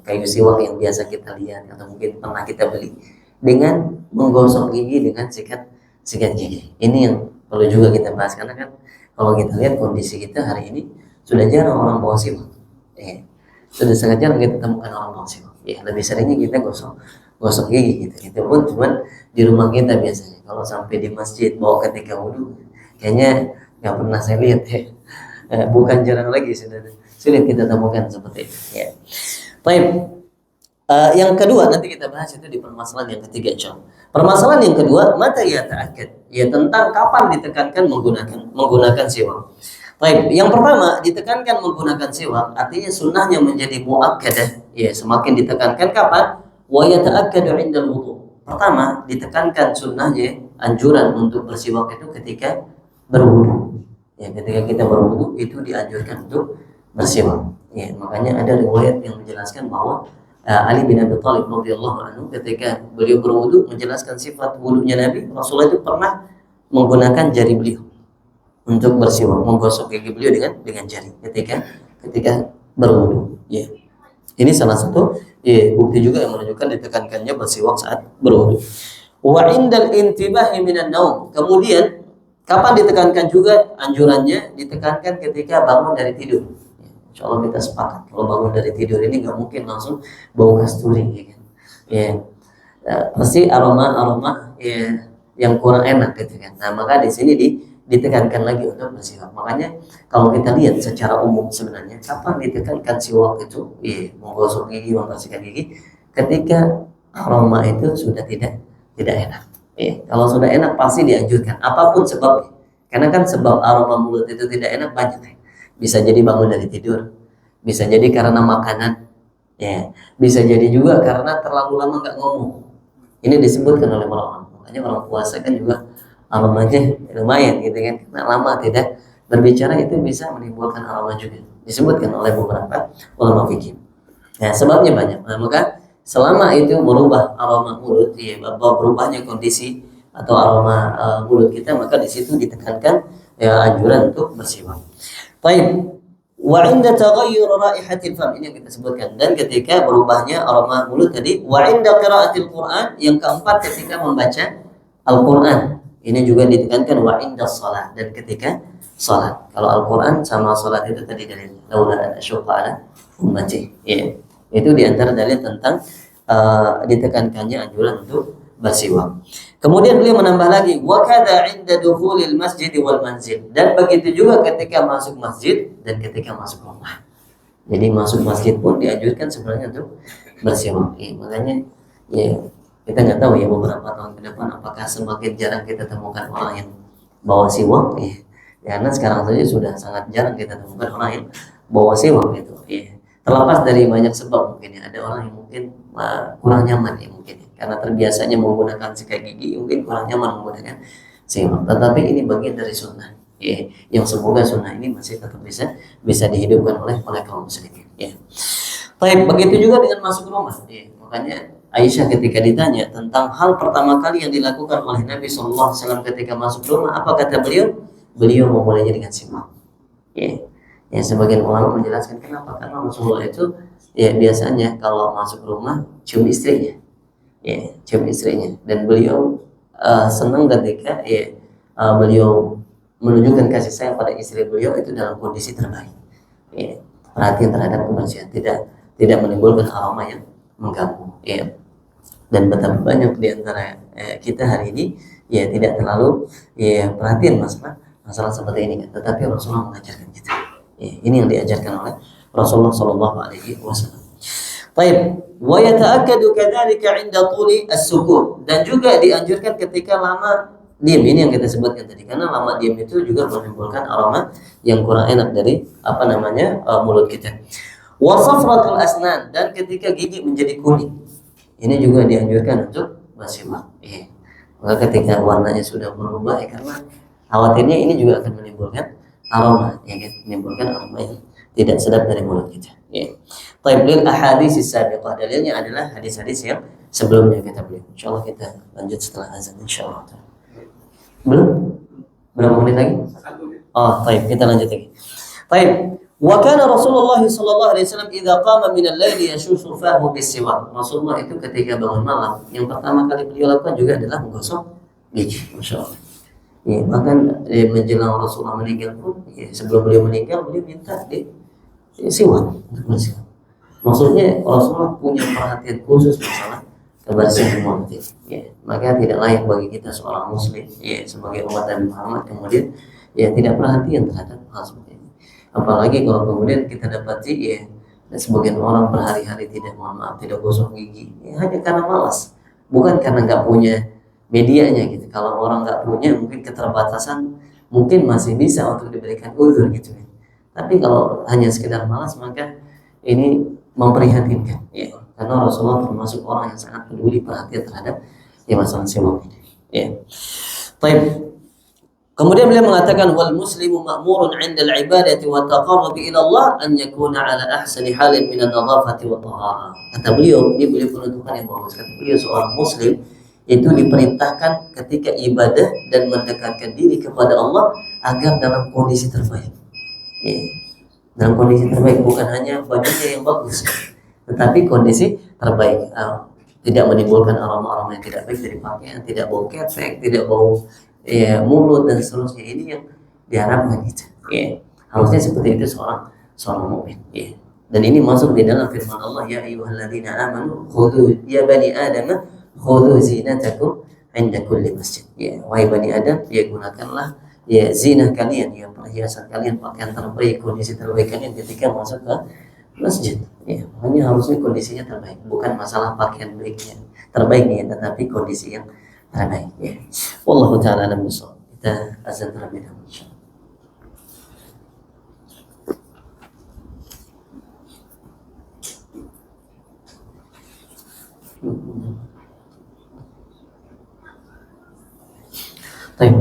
kayu siwak yang biasa kita lihat atau mungkin pernah kita beli, dengan menggosok gigi dengan sikat gigi? Ini yang perlu juga kita bahas, karena kan kalau kita lihat kondisi kita hari ini sudah jarang orang bawa siwak. Sudah sangat jarang kita temukan orang bawa siwak. Lebih seringnya kita gosok gigi gitu. Itu pun cuma di rumah kita biasanya. Kalau sampai di masjid bawa ketika wudhu, kayaknya nggak pernah saya lihat ya. Bukan jarang lagi, sulit kita temukan seperti itu. Ya. Baik. Yang kedua nanti kita bahas itu di permasalahan yang ketiga, insyaallah. Permasalahan yang kedua, mata ya ta'akkad, ya tentang kapan ditekankan menggunakan siwak. Baik, yang pertama ditekankan menggunakan siwak, artinya sunnahnya menjadi muakkadah, ya semakin ditekankan kapan? Wa yata'akkadu 'inda al-wudu. Pertama, ditekankan sunnahnya, anjuran untuk bersiwak itu ketika berwudu. Ya, ketika kita berwudu itu dianjurkan untuk bersiwak. Ya, makanya ada riwayat yang menjelaskan bahwa Ali bin Abi Thalib radhiyallahu anhu ketika beliau berwudu menjelaskan sifat wudunya Nabi, Rasulullah itu pernah menggunakan jari beliau untuk bersiwak, menggosok gigi beliau dengan jari ketika berwudu. Ya. Ini salah satu bukti juga yang menunjukkan ditekankannya bersiwak saat berwudu. Wa indal intibahi minan naum. Kemudian kapan ditekankan juga anjurannya? Ditekankan ketika bangun dari tidur. Insyaallah kita sepakat kalau bangun dari tidur ini nggak mungkin langsung bau kasturi, ya kan? Ya, pasti aroma ya yang kurang enak gitu kan. Nah, maka di sini ditekankan lagi untuk bersiwak. Makanya kalau kita lihat secara umum sebenarnya kapan ditekankan siwak itu, ya, menggosok gigi, membersihkan gigi ketika aroma itu sudah tidak enak. Ya, kalau sudah enak pasti dianjurkan apapun sebabnya. Karena kan sebab aroma mulut itu tidak enak banyak. Bisa jadi bangun dari tidur, bisa jadi karena makanan, ya, bisa jadi juga karena terlalu lama nggak ngomong. Ini disebutkan oleh para ulama. Makanya orang puasa kan juga aromanya lumayan gitu kan. Karena lama tidak berbicara itu bisa menimbulkan aroma juga. Disebutkan oleh beberapa ulama fikih. Nah, sebabnya banyak. Nah, maka selama itu merubah aroma mulut, ya, berubahnya kondisi atau aroma mulut kita, maka di situ ditekankan ya anjuran untuk bersiwak. Baik. Wa 'inda taghayyur raihatil fam, ini yang kita sebutkan, dan ketika berubahnya aroma mulut tadi. Wa 'inda qiraatil Qur'an, yang keempat ketika membaca Al-Qur'an. Ini juga ditekankan wa 'inda shalah, dan ketika salat. Kalau Al-Qur'an sama salat itu tadi dari laula an asyqa ala ummati. Ya. Itu diantara dalil tentang ditekankannya anjuran untuk bersiwak. Kemudian beliau menambah lagi wa kadza 'inda dukhulil masjid wal manzil, dan begitu juga ketika masuk masjid dan ketika masuk rumah. Jadi masuk masjid pun dianjurkan sebenarnya untuk bersiwak. Makanya ya kita nggak tahu ya beberapa tahun ke depan apakah semakin jarang kita temukan orang yang bawa siwak. Karena sekarang saja sudah sangat jarang kita temukan orang yang bawa siwak itu. Terlepas dari banyak sebab, mungkin ya ada orang yang mungkin kurang nyaman ya mungkin ya, karena terbiasanya menggunakan sikat gigi, mungkin kurang nyaman menggunakan siwak. Tetapi ini bagian dari sunnah, ya, yang semoga sunnah ini masih tetap bisa dihidupkan oleh kaum muslimin. Ya. Baik, begitu juga dengan masuk rumah. Ya. Makanya Aisyah ketika ditanya tentang hal pertama kali yang dilakukan oleh Nabi SAW ketika masuk rumah, apa kata beliau? Beliau memulainya dengan siwak. Ya. Ya, sebagian ulama menjelaskan kenapa, karena Rasulullah itu ya biasanya kalau masuk rumah cium istrinya, ya, cium istrinya, dan beliau senang ketika ya beliau menunjukkan kasih sayang pada istri beliau itu dalam kondisi terbaik, ya, perhatian terhadap kebersihan, tidak menimbulkan aroma yang mengganggu, ya. Dan betapa banyak di antara kita hari ini ya tidak terlalu ya perhatian masalah seperti ini, tetapi Rasulullah mengajarkan kita. Ini yang diajarkan oleh Rasulullah Shallallahu Alaihi Wasallam. Baik, wa yata'akkadu kadzalika 'inda tuli as-sukun, dan juga dianjurkan ketika lama diam. Ini yang kita sebutkan tadi, karena lama diam itu juga menimbulkan aroma yang kurang enak dari mulut kita. Wa safratul asnan, dan ketika gigi menjadi kuning, ini juga dianjurkan untuk bersiwak. Maka ketika warnanya sudah berubah, karena khawatirnya ini juga akan menimbulkan aroma, ya kan, menimbulkan aroma yang tidak sedap dari mulut kita. Ya. Baik, lil ahadits sabiqah, dalilnya adalah hadis-hadis yang sebelumnya kita beli. Insyaallah kita lanjut setelah azan insyaallah. Belum? Berapa menit lagi? Oh, baik, kita lanjut lagi. Baik. Wa kana Rasulullah sallallahu alaihi wasallam idza qama min al-laili yashushu fahu bis-siwak. Rasulullah itu ketika bangun malam, yang pertama kali beliau lakukan juga adalah menggosok gigi. Masyaallah. Ya, bahkan menjelang Rasulullah meninggal pun, ya, sebelum beliau meninggal, beliau minta siwak untuk bersiwak. Maksudnya Rasulullah punya perhatian khusus masalah kebersihan mulut. Ya, maka tidak layak bagi kita seorang muslim, ya, sebagai umat Nabi Muhammad kemudian ya tidak perhatian terhadap hal seperti ini. Apalagi kalau kemudian kita dapati ya sebagian orang berhari-hari tidak gosok gigi, ya, hanya karena malas, bukan karena nggak punya medianya gitu. Kalau orang nggak punya, mungkin keterbatasan mungkin masih bisa untuk diberikan uzur gitu ya. Tapi kalau hanya sekedar malas, maka ini memprihatinkan, ya. Karena Rasulullah termasuk orang yang sangat peduli perhatian terhadap masalah siwak ini. Ya. Baik. Kemudian beliau mengatakan wal muslimu ma'murun 'inda al-ibadati wa taqarrubi ila Allah an yakuna 'ala ahsani halin min an-nadhafati wa taharah. Kata beliau, ini beliau penuntukan yang bagus. Kata beliau, seorang muslim itu diperintahkan ketika ibadah dan mendekatkan diri kepada Allah agar dalam kondisi terbaik. Ya. Dalam kondisi terbaik, bukan hanya bajunya yang bagus, tetapi kondisi terbaik. Tidak menimbulkan aroma-aroma yang tidak baik dari pakaian, tidak bau ketek, tidak bau mulut dan seterusnya. Ini yang diharapkan kita. Ya. Harusnya seperti itu seorang mukmin. Ya. Dan ini masuk di dalam firman Allah, ya ayyuhalladzina amanu khudhu ya bani adama khudhu zinatakum inda kulli masjid. Ya, wahai Bani Adam, ya gunakanlah ya zina kalian, ya perhiasan kalian, pakaian terbaik, kondisi terbaik kalian ketika masuk ke masjid. Ya, makanya harusnya kondisinya terbaik, bukan masalah pakaian baiknya terbaiknya, tetapi kondisi yang terbaik. Ya. Wallahu taala alam bissawab. Kita azan terlebih dahulu.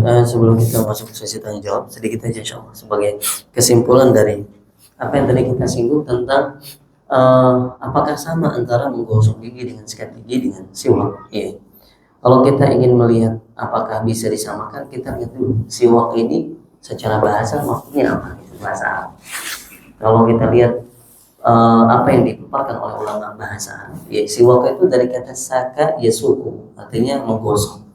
Sebelum kita masuk ke sesi tanya jawab, sedikit aja insyaallah sebagai kesimpulan dari apa yang tadi kita singgung tentang apakah sama antara menggosok gigi dengan sikat gigi dengan siwak. Ya. Kalau kita ingin melihat apakah bisa disamakan, kita lihat dulu siwak ini secara bahasa maksudnya apa, gitu, bahasa Arab. Kalau kita lihat apa yang dipaparkan oleh ulama bahasa Arab, ya siwak itu dari kata saka yasuku, artinya menggosok.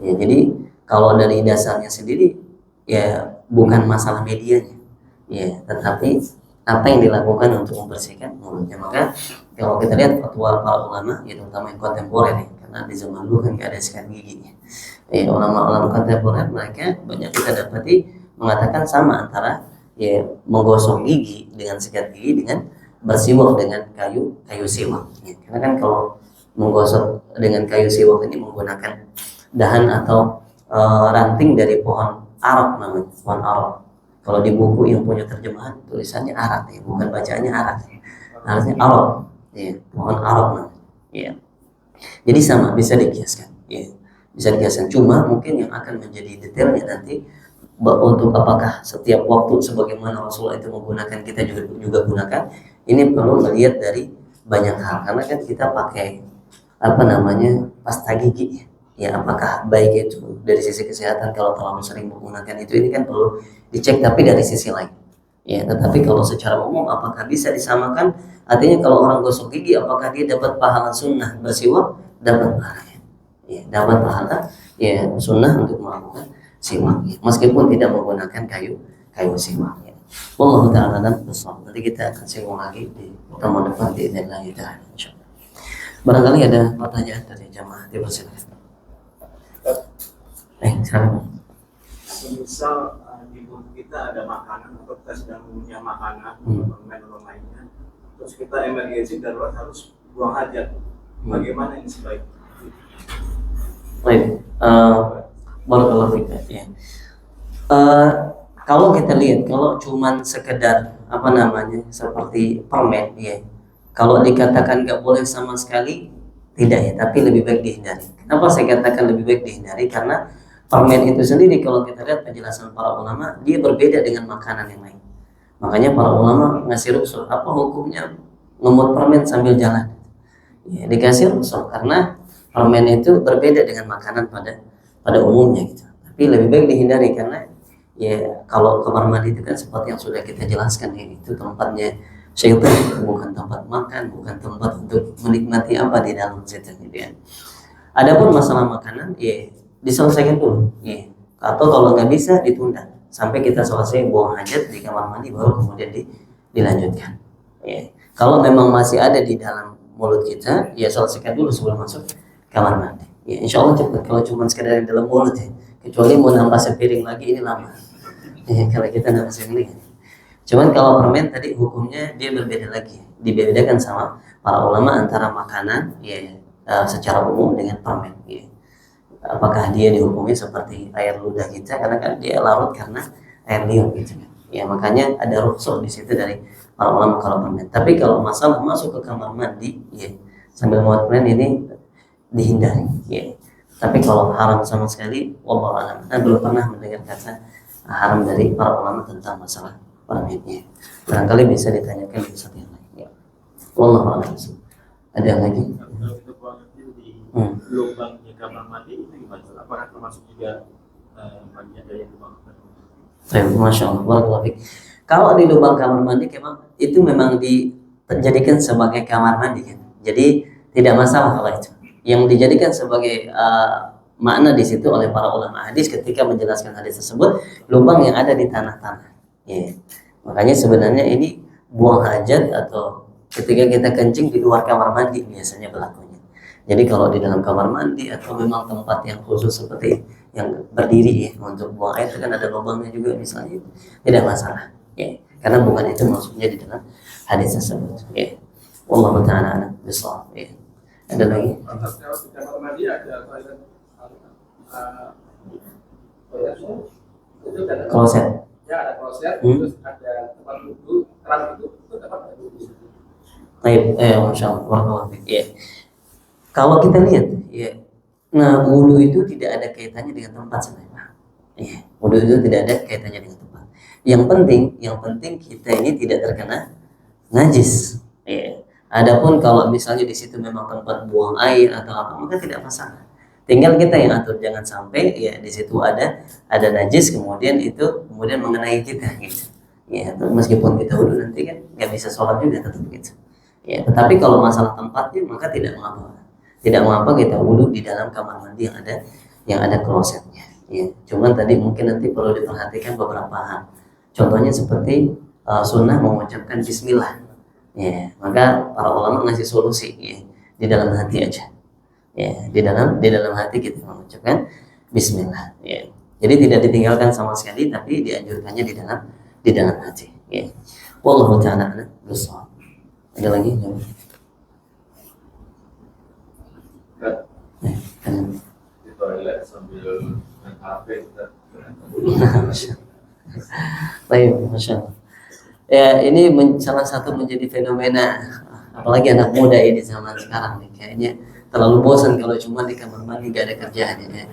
Ya, jadi kalau dari dasarnya sendiri ya bukan masalah medianya, ya, tetapi apa yang dilakukan untuk membersihkan mulutnya. Maka kalau kita lihat fatwa para ulama, ya terutama yang kontemporer, ya, karena di zaman dulu kan nggak ada sikat gigi. Ya, ulama-ulama kontemporer mereka banyak kita dapati mengatakan sama antara ya menggosok gigi dengan sikat gigi dengan bersiwak dengan kayu siwak. Ya, karena kan kalau menggosok dengan kayu siwak ini menggunakan dahan atau ranting dari pohon arak, namanya pohon arak. Kalau di buku yang punya terjemahan tulisannya arak, ya, bukan bacaannya arak, ya. Harusnya arak, ya, pohon arak namanya. Ya. Jadi sama, bisa dikiaskan, ya. Bisa dikiaskan. Cuma mungkin yang akan menjadi detailnya nanti untuk apakah setiap waktu sebagaimana Rasulullah itu menggunakan, kita juga gunakan. Ini perlu melihat dari banyak hal, karena kan kita pakai pasta gigi. Ya, apakah baik itu dari sisi kesehatan kalau terlalu sering menggunakan itu, ini kan perlu dicek, tapi dari sisi lain. Ya, tetapi kalau secara umum apakah bisa disamakan? Artinya kalau orang gosok gigi apakah dia dapat pahala sunnah bersiwak? Dapat pahala. Ya, dapat pahala ya sunnah untuk melakukan siwak, ya, meskipun tidak menggunakan kayu siwak. Ya. Wallahu ta'ala dan bersama. Nanti kita akan singgung lagi di pertemuan depan di Allah Ta'ala insyaallah. Barangkali ada pertanyaan dari jamaah, dipersilakan. Sekarang misal di tubuh kita ada makanan atau kita sedang punya makanan permen lainnya, terus kita emergensi darurat harus buang hajat, bagaimana ini sebaiknya? Baik, barakallahu fiik, ya. Kalau kita lihat, kalau cuman sekedar seperti permen, ya, kalau dikatakan nggak boleh sama sekali, tidak, ya, tapi lebih baik dihindari. Kenapa saya katakan lebih baik dihindari? Karena permen itu sendiri kalau kita lihat penjelasan para ulama, dia berbeda dengan makanan yang lain. Makanya para ulama ngasih rukhsah, apa hukumnya ngemut permen sambil jalan? Ya, dikasih rukhsah karena permen itu berbeda dengan makanan pada umumnya, gitu. Tapi lebih baik dihindari karena ya kalau kamar mandi itu kan seperti yang sudah kita jelaskan, ya, itu tempatnya syaitan, bukan tempat makan, bukan tempat untuk menikmati apa di dalam situ, gitu ya. Adapun masalah makanan, ya diselesaikan dulu, ya. Atau kalau nggak bisa ditunda sampai kita selesai buang hajat di kamar mandi, baru kemudian dilanjutkan. Ya. Kalau memang masih ada di dalam mulut kita, ya selesaikan dulu sebelum masuk kamar mandi. Ya, insya Allah cepat. Kalau cuma sekedar di dalam mulut, ya. Kecuali mau nambah sepiring lagi, ini lama. Ya, kalau kita nambah sepiring. Cuman kalau permen tadi hukumnya dia berbeda lagi, dibedakan sama para ulama antara makanan, ya, secara umum dengan permen. Ya. Apakah dia dihukumi seperti air ludah kita, karena kan dia larut karena air liur, gitu kan. Ya, makanya ada rukhsah di situ dari para ulama kalau permen. Tapi kalau masalah masuk ke kamar mandi, ya, sambil muat permen, ini dihindari, ya. Tapi kalau haram sama sekali, wallahu a'lam. Saya belum pernah mendengar kata haram dari para ulama tentang masalah permennya. Barangkali bisa ditanyakan di satu yang lain. Ya. Wallahu a'lam. Ada yang lagi? Lubangnya kamar mandi itu gimana? Apakah termasuk juga bagian dari lubang kamar mandi? Masya Allah, barakallahu fiik. Kalau di lubang kamar mandi itu memang dijadikan sebagai kamar mandi, kan? Jadi tidak masalah kalau itu. Yang dijadikan sebagai makna di situ oleh para ulama hadis ketika menjelaskan hadis tersebut, lubang yang ada di tanah-tanah. Ya. Makanya sebenarnya ini buang hajat atau ketika kita kencing di luar kamar mandi biasanya berlakunya. Jadi kalau di dalam kamar mandi atau memang tempat yang khusus seperti yang berdiri ya, untuk buang air itu kan ada lubangnya juga misalnya, tidak masalah. Ya, karena bukan itu maksudnya di dalam hadis tersebut. Ya. Wallahu ta'ala a'lam bishawab. Ya. Ada lagi? Di kamar mandi ada toilet itu kan Kloset. ya ada kloset, terus ada tempat wudhu, keran itu tempat wudhu. Baik, masya Allah, barakallahu fiik. Ya. Kalau kita lihat, ya, nah wudhu itu tidak ada kaitannya dengan tempat sebenarnya. Ya, wudhu itu tidak ada kaitannya dengan tempat. Yang penting kita ini tidak terkena najis. Ya. Adapun kalau misalnya di situ memang tempat buang air atau apa, maka tidak masalah. Tinggal kita yang atur, jangan sampai ya di situ ada najis kemudian mengenai kita gitu. Ya, meskipun kita wudhu nanti kan nggak bisa sholat juga tetap begitu. Ya, tetapi kalau masalah tempatnya maka tidak mengapa. Tidak mengapa kita wudhu di dalam kamar mandi yang ada klosetnya. Ya, cuman tadi mungkin nanti perlu diperhatikan beberapa hal. Contohnya seperti sunnah mengucapkan Bismillah. Ya, maka para ulama ngasih solusi ya, di dalam hati aja. Ya, di dalam hati kita mengucapkan Bismillah. Ya. Jadi tidak ditinggalkan sama sekali, tapi dianjurkannya di dalam hati. Ya. Wallahu ta'ala a'lam bishawab. Ada lagi? Ya. Di toilet sambil main HP Baik, masya Allah. Ya, ini salah satu menjadi fenomena, apalagi anak muda ini zaman sekarang nih, kayaknya terlalu bosan kalau cuma di kamar mandi gak ada kerjaan ya.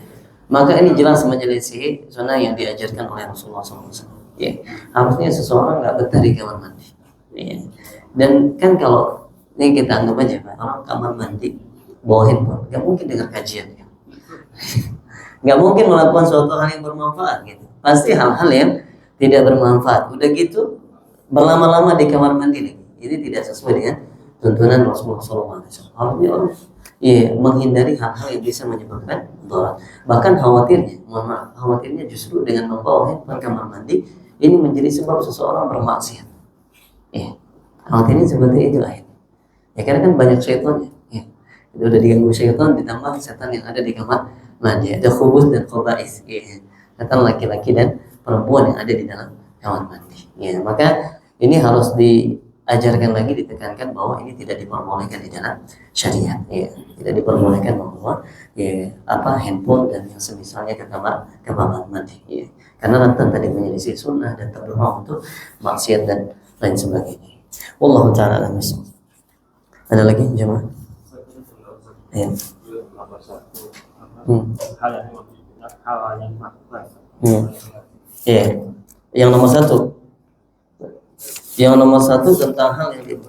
Maka ini jelas menyelisih sunnah yang diajarkan oleh Rasulullah SAW. Ya, harusnya seseorang nggak betah di kamar mandi. Ya. Dan kan kalau ini kita anggap aja, Pak, orang kamar mandi bawa handphone, nggak mungkin dengar kajian, ya. Nggak mungkin melakukan suatu hal yang bermanfaat gitu. Pasti hal-hal yang tidak bermanfaat. Udah gitu berlama-lama di kamar mandi lagi. Ini tidak sesuai dengan tuntunan Rasulullah SAW. Harusnya orang menghindari hal-hal yang bisa menyebabkan mudarat. Bahkan khawatirnya justru dengan membawa handphone kamar mandi ini menjadi sebab seseorang bermaksiat. Ya, khawatirnya seperti itu akhirnya. Ya karena kan banyak syaitannya. Ya, itu udah diganggu syaitan ditambah setan yang ada di kamar mandi. Ada khubus dan khobais. Ya, setan laki-laki dan perempuan yang ada di dalam kamar mandi. Ya, maka ini harus diajarkan lagi, ditekankan bahwa ini tidak diperbolehkan di dalam syariat. Ya, tidak diperbolehkan membawa handphone dan yang semisalnya ke kamar mandi. Ya. Karena rentan tadi menyelisih sunnah dan terdorong untuk maksiat dan lain sebagainya. Wallahu ta'ala a'lam bishawab. Ada lagi jemaah? Ya. hal yang melakukan. Ya. Yang nomor satu tentang hal yang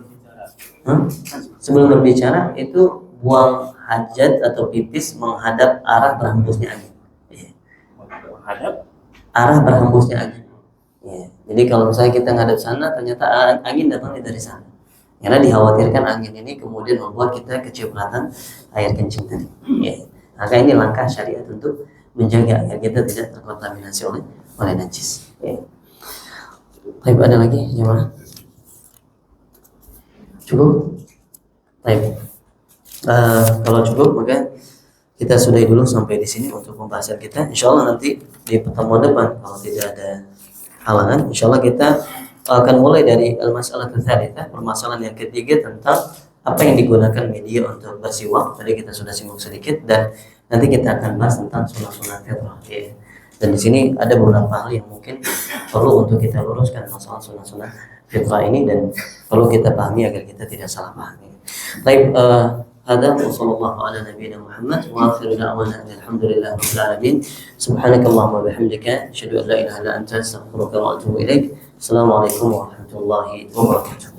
sebelum berbicara itu buang hajat atau pipis menghadap arah berhembusnya angin. Ya. Menghadap Arah berhembusnya angin. Ya. Jadi kalau misalnya kita ngadap sana, ternyata angin datangnya dari sana. Karena dikhawatirkan angin ini kemudian membuat kita kecipratan air kencing tadi. Ya. Maka ini langkah syariat untuk menjaga agar kita tidak terkontaminasi oleh najis. Ya. Baik, ada lagi jemaah? Cukup? Baik. Kalau cukup maka kita sudahi dulu sampai di sini untuk pembahasan kita. Insya Allah nanti di pertemuan depan kalau tidak ada halangan, insya Allah kita akan mulai dari al-masalah tsalitsah, permasalahan yang ketiga tentang apa yang digunakan media untuk bersiwak. Tadi kita sudah singgung sedikit dan nanti kita akan bahas tentang sunnah-sunnah fitrah. Ya. Dan di sini ada beberapa hal yang mungkin perlu untuk kita luruskan masalah sunnah-sunnah fitrah ini dan perlu kita pahami agar kita tidak salah pahami. Baik, هذا وصلى الله على نبينا محمد وآخر دعوانا الحمد لله رب العالمين سبحانك اللهم وبحمدك أشهد أن لا إله إلا أنت أستغفرك وأتوب إليك السلام عليكم ورحمة الله وبركاته.